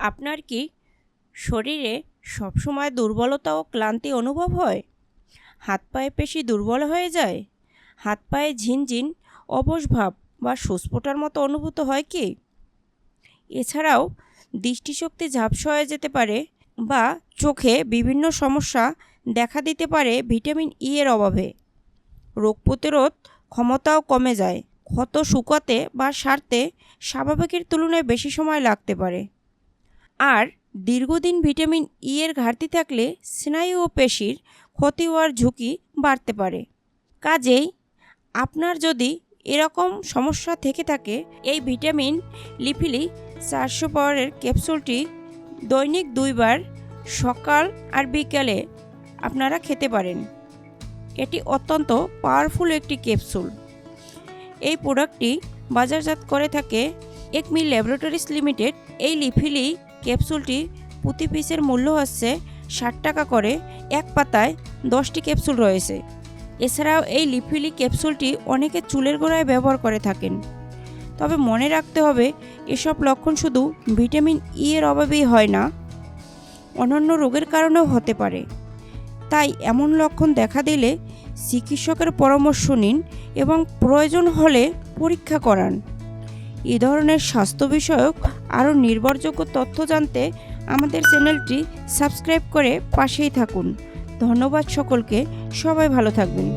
আপনার কি শরীরে সবসময় দুর্বলতা ও ক্লান্তি অনুভব হয়? হাত পায়ে পেশি দুর্বল হয়ে যায়? হাত পায়ে ঝিনঝিন, অবশ ভাব বা সুস্ফোটার মতো অনুভূত হয় কি? এছাড়াও দৃষ্টিশক্তি ঝাপসা হয়ে যেতে পারে বা চোখে বিভিন্ন সমস্যা দেখা দিতে পারে ভিটামিন ই এর অভাবে। রোগ প্রতিরোধ ক্ষমতাও কমে যায়। ক্ষত শুকাতে বা সারতে স্বাভাবিকের তুলনায় বেশি সময় লাগতে পারে। আর দীর্ঘদিন ভিটামিন ই এর ঘাটতি থাকলে স্নায়ু ও পেশির ক্ষতি হওয়ার ঝুঁকি বাড়তে পারে। কাজেই আপনার যদি এরকম সমস্যা থেকে থাকে, এই ভিটামিন লিপিলি 400 পাওয়ারের ক্যাপসুলটি দৈনিক 2 বার সকাল আর বিকালে আপনারা খেতে পারেন। এটি অত্যন্ত পাওয়ারফুল একটি ক্যাপসুল। এই প্রোডাক্টটি বাজারজাত করে থাকে একমি ল্যাবরেটরিজ লিমিটেড। এই লিপিলি ক্যাপসুলটি প্রতি পিসের মূল্য হচ্ছে 60 টাকা করে। এক পাতায় 10টি ক্যাপসুল রয়েছে। এছাড়াও এই লিপিলি ক্যাপসুলটি অনেকে চুলের গোড়ায় ব্যবহার করে থাকেন। তবে মনে রাখতে হবে, এসব লক্ষণ শুধু ভিটামিন ই এর অভাবেই হয় না, অন্যান্য রোগের কারণেও হতে পারে। তাই এমন লক্ষণ দেখা দিলে চিকিৎসকের পরামর্শ নিন এবং প্রয়োজন হলে পরীক্ষা করান। এই ধরনের স্বাস্থ্য বিষয়ক আরও নির্ভরযোগ্য তথ্য জানতে আমাদের চ্যানেলটি সাবস্ক্রাইব করে পাশেই থাকুন। ধন্যবাদ সকলকে। সবাই ভালো থাকবেন।